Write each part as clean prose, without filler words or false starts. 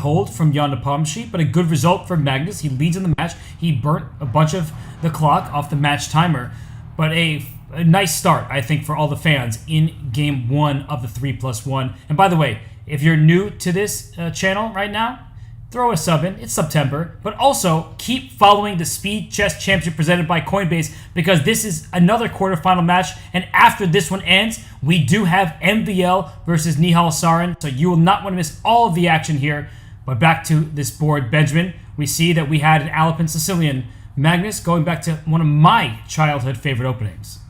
hold from Jan Nepomniachtchi, but a good result for Magnus. He leads in the match. He burnt a bunch of the clock off the match timer, but a nice start, I think, for all the fans in game 1 of the 3+1. And by the way, if you're new to this channel right now, throw a sub in. It's September. But also, keep following the Speed Chess Championship presented by Coinbase, because this is another quarterfinal match. And after this one ends, we do have MVL versus Nihal Sarin. So you will not want to miss all of the action here. But back to this board, Benjamin. We see that we had an Alapin Sicilian. Magnus, going back to one of my childhood favorite openings.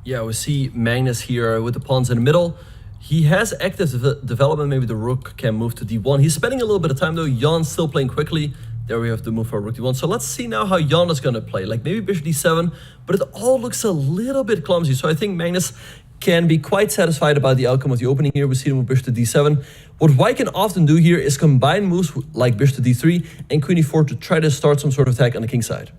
Yeah, we see Magnus here with the pawns in the middle. He has active development. Maybe the rook can move to d1. He's spending a little bit of time though. Jan's still playing quickly. There we have to move for rook d1. So let's see now how Jan is going to play. Like maybe bishop d7, but it all looks a little bit clumsy. So I think Magnus can be quite satisfied about the outcome of the opening here. We see him with bishop to d7. What white can often do here is combine moves like bishop to d3 and queen e4 to try to start some sort of attack on the king side.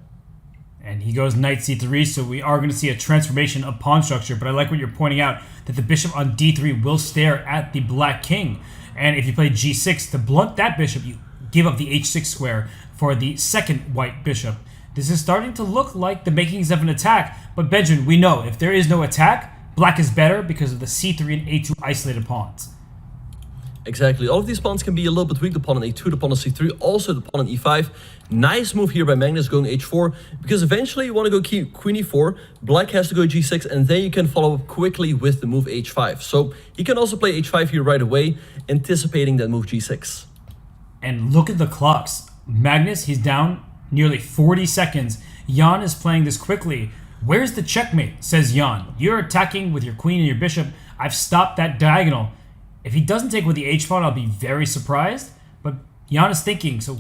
And he goes knight c3, so we are going to see a transformation of pawn structure. But I like what you're pointing out, that the bishop on d3 will stare at the black king. And if you play g6, to blunt that bishop, you give up the h6 square for the second white bishop. This is starting to look like the makings of an attack. But Benjamin, we know if there is no attack, black is better because of the c3 and a2 isolated pawns. Exactly. All of these pawns can be a little bit weak. The pawn on a2, the pawn on c3, also the pawn on e5. Nice move here by Magnus going h4, because eventually you want to go queen e4, black has to go g6, and then you can follow up quickly with the move h5. So he can also play h5 here right away, anticipating that move g6. And look at the clocks. Magnus, he's down nearly 40 seconds. Jan is playing this quickly. Where's the checkmate, says Jan. You're attacking with your queen and your bishop. I've stopped that diagonal. If he doesn't take with the h-pawn, I'll be very surprised. But Jan is thinking, so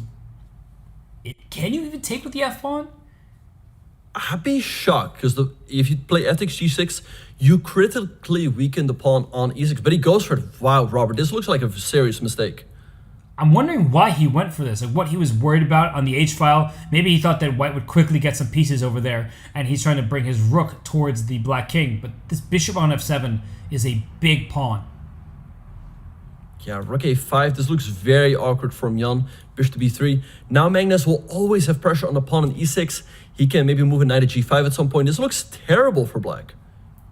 can you even take with the f-pawn? I'd be shocked, because if you play f takes g6, you critically weaken the pawn on e6. But he goes for it. Wow, Robert, this looks like a serious mistake. I'm wondering why he went for this, like what he was worried about on the h-file. Maybe he thought that white would quickly get some pieces over there, and he's trying to bring his rook towards the black king. But this bishop on f7 is a big pawn. Yeah, rook a5. This looks very awkward from Jan. Bishop to b3. Now Magnus will always have pressure on the pawn on e6. He can maybe move a knight to g5 at some point. This looks terrible for black.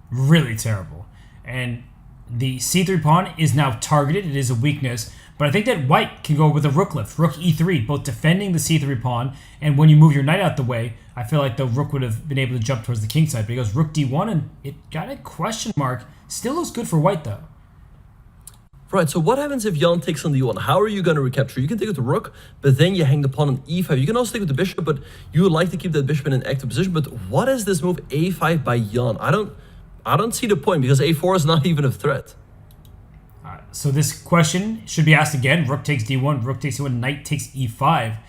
Really terrible. And the c3 pawn is now targeted. It is a weakness. But I think that white can go with a rook lift. Rook e3, both defending the c3 pawn, and when you move your knight out the way, I feel like the rook would have been able to jump towards the king side. But he goes rook d1, and it got a question mark. Still looks good for white, though. Right, so what happens if Jan takes on d1? How are you going to recapture? You can take with the rook, but then you hang the pawn on e5. You can also take with the bishop, but you would like to keep that bishop in an active position. But what is this move a5 by Jan? I don't see the point, because a4 is not even a threat. So this question should be asked again. Rook takes d1, rook takes d1, knight takes e5.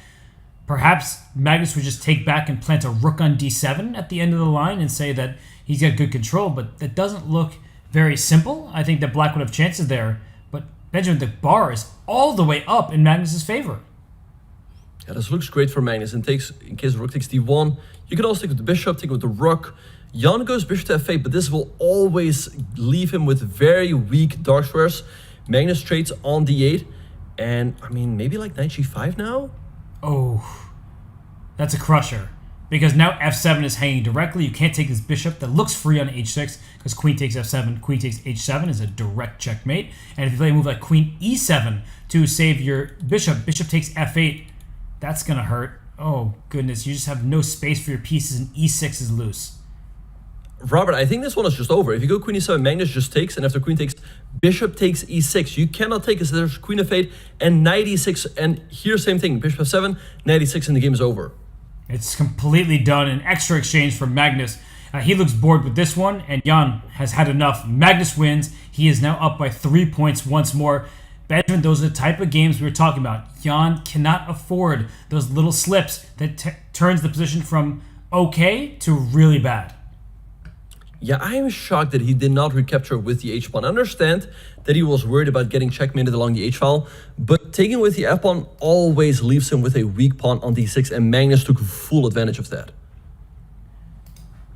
Perhaps Magnus would just take back and plant a rook on d7 at the end of the line and say that he's got good control, but that doesn't look very simple. I think that black would have chances there. Benjamin, the bar is all the way up in Magnus's favor. Yeah, this looks great for Magnus. In case rook takes d1, you can also take with the bishop, take with the rook. Jan goes bishop to f8, but this will always leave him with very weak dark squares. Magnus trades on d8, and I mean, maybe like knight g5 now? Oh, that's a crusher. Because now f7 is hanging directly. You can't take this bishop that looks free on h6, because queen takes f7, queen takes h7 is a direct checkmate. And if you play a move like queen e7 to save your bishop, bishop takes f8, that's going to hurt. Oh, goodness. You just have no space for your pieces, and e6 is loose. Robert, I think this one is just over. If you go queen e7, Magnus just takes, and after queen takes, bishop takes e6. You cannot take it, so there's queen f8 and knight e6. And here, same thing. Bishop f7, knight e6, and the game is over. It's completely done. An extra exchange from Magnus. He looks bored with this one, and Jan has had enough. Magnus wins. He is now up by 3 points once more. Benjamin, those are the type of games we were talking about. Jan cannot afford those little slips that turns the position from okay to really bad. Yeah, I am shocked that he did not recapture with the h-pawn. I understand that he was worried about getting checkmated along the h-file, but taking with the f-pawn always leaves him with a weak pawn on d6, and Magnus took full advantage of that.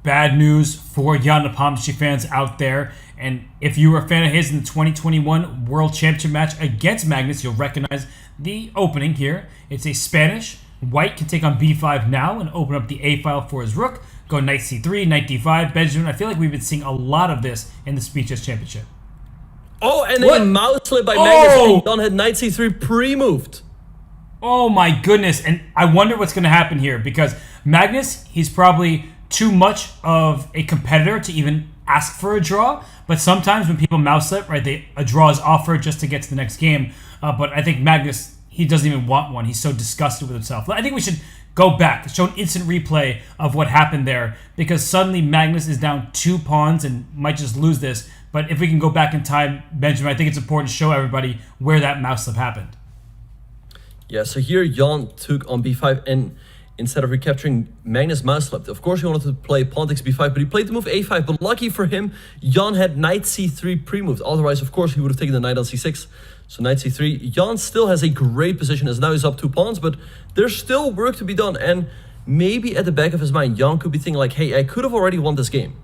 Bad news for Jan Nepomniachtchi fans out there. And if you were a fan of his in the 2021 World Championship match against Magnus, you'll recognize the opening here. It's a Spanish. White can take on b5 now and open up the a file for his rook. Go knight c3, knight d5. Benjamin, I feel like we've been seeing a lot of this in the Speed Chess Championship. Oh, and then a mouse slip by Magnus. Jan had knight c3 pre-moved. Oh my goodness. And I wonder what's going to happen here because Magnus, he's probably too much of a competitor to even ask for a draw. But sometimes when people mouse slip, right, a draw is offered just to get to the next game. But I think Magnus, he doesn't even want one. He's so disgusted with himself. I think we should go back, show an instant replay of what happened there because suddenly Magnus is down 2 pawns and might just lose this. But if we can go back in time, Benjamin, I think it's important to show everybody where that mouse slip happened. Yeah, so here Jan took on b5 and instead of recapturing, Magnus mouse slipped. Of course he wanted to play pawn takes b5, but he played the move a5. But lucky for him, Jan had knight c3 pre-moved. Otherwise, of course, he would have taken the knight on c6. So knight c3. Jan still has a great position as now he's up 2 pawns, but there's still work to be done. And maybe at the back of his mind, Jan could be thinking like, hey, I could have already won this game.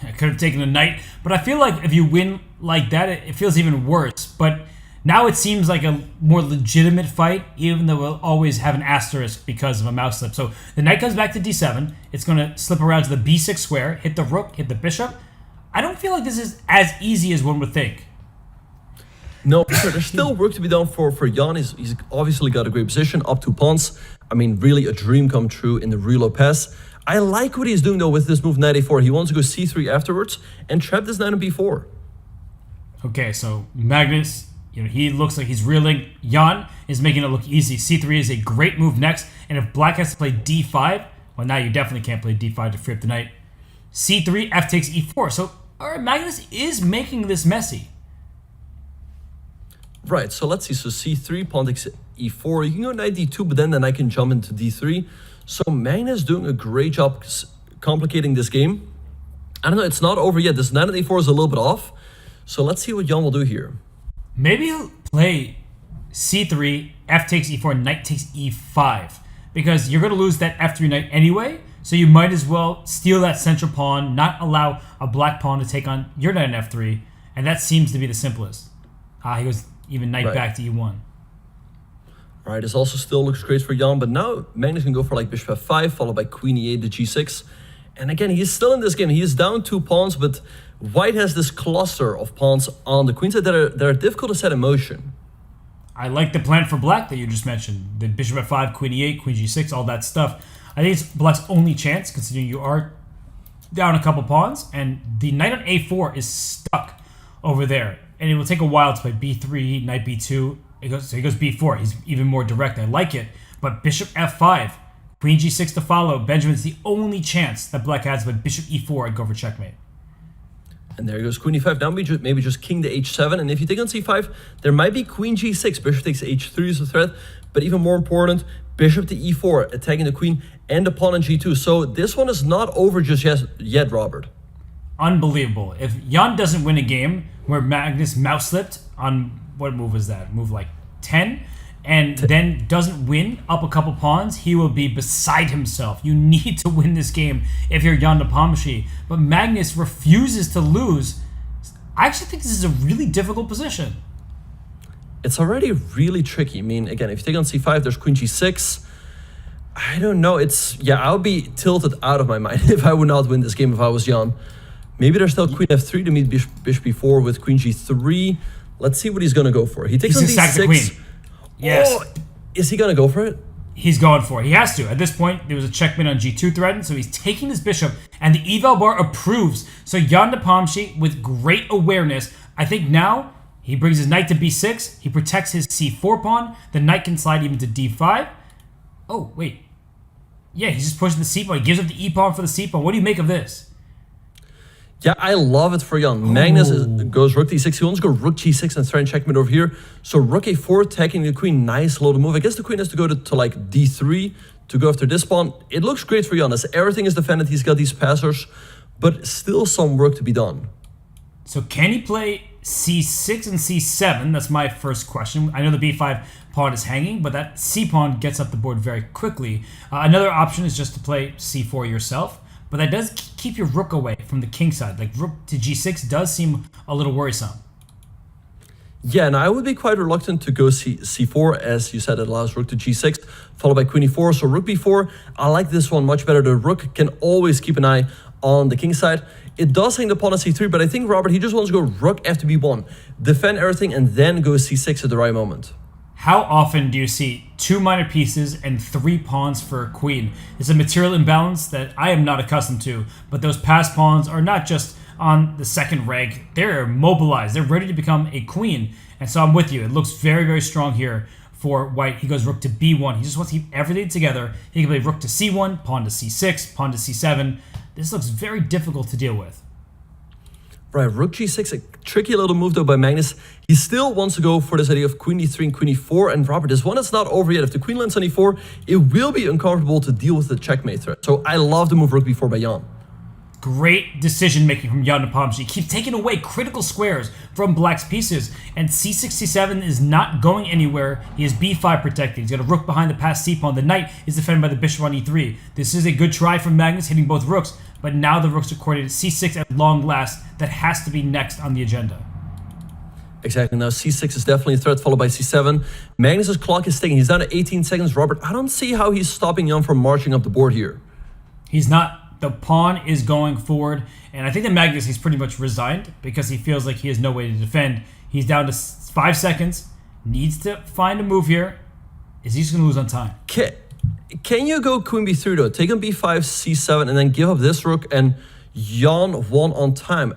I could have taken a knight, but I feel like if you win like that, it feels even worse. But now it seems like a more legitimate fight, even though we'll always have an asterisk because of a mouse slip. So the knight comes back to d7. It's going to slip around to the b6 square, hit the rook, hit the bishop. I don't feel like this is as easy as one would think. No, for sure. There's still work to be done for Jan. He's obviously got a great position, up 2 pawns. I mean, really a dream come true in the reload pass. I like what he's doing, though, with this move knight a4. He wants to go c3 afterwards and trap this knight on b4. Okay, so Magnus, he looks like he's reeling. Jan is making it look easy. c3 is a great move next. And if black has to play d5, well, now you definitely can't play d5 to free up the knight. c3, f takes e4. So, all right, Magnus is making this messy. Right, so let's see. So c3, pawn takes e4. You can go knight d2, but then I can jump into d3. So Magnus doing a great job complicating this game. I don't know, it's not over yet. This knight at a4 is a little bit off. So let's see what Jan will do here. Maybe he'll play c3, f takes e4, knight takes e5. Because you're going to lose that f3 knight anyway. So you might as well steal that central pawn, not allow a black pawn to take on your knight on f3. And that seems to be the simplest. He goes even knight back to e1. Right, this also still looks great for Jan, but now Magnus can go for like bishop f5, followed by queen e8 to g6. And again, he's still in this game. He is down 2 pawns, but white has this cluster of pawns on the queen side that are difficult to set in motion. I like the plan for black that you just mentioned. The bishop f5, queen e8, queen g6, all that stuff. I think it's black's only chance, considering you are down a couple pawns, and the knight on a4 is stuck over there. And it will take a while to play b3, knight b2. He goes b4. He's even more direct. I like it. But bishop f5, queen g6 to follow. Benjamin's the only chance that black has, but bishop e4 and go for checkmate. And there goes queen e5. Now maybe just king to h7. And if you take on c5, there might be queen g6. Bishop takes h3 as a threat. But even more important, bishop to e4, attacking the queen and the pawn on g2. So this one is not over just yet, Robert. Unbelievable. If Jan doesn't win a game where Magnus mouse slipped on, what move was that? Move like 10? And then doesn't win up a couple pawns, he will be beside himself. You need to win this game if you're Jan Nepomniachtchi. But Magnus refuses to lose. I actually think this is a really difficult position. It's already really tricky. I mean, again, if you take on c5, there's queen g6. I don't know. I would be tilted out of my mind if I would not win this game if I was Jan. Maybe there's still queen f3 to meet bishop b4 with queen g3. Let's see what he's going to go for. He takes on d6. The queen. Yes. Oh, is he going to go for it? He's going for it. He has to. At this point, there was a checkmate on g2 threatened, so he's taking his bishop, and the eval bar approves. So Jan Nepomniachtchi, with great awareness, I think now he brings his knight to b6. He protects his c4 pawn. The knight can slide even to d5. Oh, wait. Yeah, he's just pushing the c pawn. He gives up the e pawn for the c pawn. What do you make of this? Yeah, I love it for Jan. Magnus goes rook d6. He wants to go rook g6 and threaten checkmate over here. So rook a4, attacking the queen. Nice loaded move. I guess the queen has to go to like d3 to go after this pawn. It looks great for Jan as everything is defended. He's got these passers, but still some work to be done. So can he play c6 and c7? That's my first question. I know the b5 pawn is hanging, but that c pawn gets up the board very quickly. Another option is just to play c4 yourself. but that does keep your rook away from the king side. Like rook to g6 does seem a little worrisome. Yeah, and I would be quite reluctant to go c4, as you said, it allows rook to g6, followed by queen e4, so rook b4. I like this one much better. The rook can always keep an eye on the king side. It does hang the pawn at c3, but I think Robert, he just wants to go rook after b1, defend everything, and then go c6 at the right moment. How often do you see 2 minor pieces and 3 pawns for a queen? It's a material imbalance that I am not accustomed to, but those passed pawns are not just on the second rank, they're mobilized, they're ready to become a queen, and so I'm with you. It looks very, very strong here for white. He goes rook to b1. He just wants to keep everything together. He can play rook to c1, pawn to c6, pawn to c7. This looks very difficult to deal with. Right, rook g6, a tricky little move though by Magnus. He still wants to go for this idea of queen d3 and queen e4, and Robert, this one is not over yet. If the queen lands on e4, it will be uncomfortable to deal with the checkmate threat. So I love the move rook b4 by Jan. Great decision making from Jan Nepomniachtchi. He keeps taking away critical squares from black's pieces, and c6, c7 is not going anywhere. He is b5 protected. He's got a rook behind the passed c-pawn. The knight is defended by the bishop on e3. This is a good try from Magnus, hitting both rooks, but now the rooks are coordinated c6 at long last. That has to be next on the agenda. Exactly, now c6 is definitely a threat, followed by c7. Magnus's clock is ticking. He's down to 18 seconds. Robert, I don't see how he's stopping Jan from marching up the board here. He's not. The pawn is going forward, and I think that Magnus, he's pretty much resigned because he feels like he has no way to defend. He's down to 5 seconds, needs to find a move here. Is he just going to lose on time? Can you go queen b3 though? Take on b5, c7, and then give up this rook, and Jan won on time.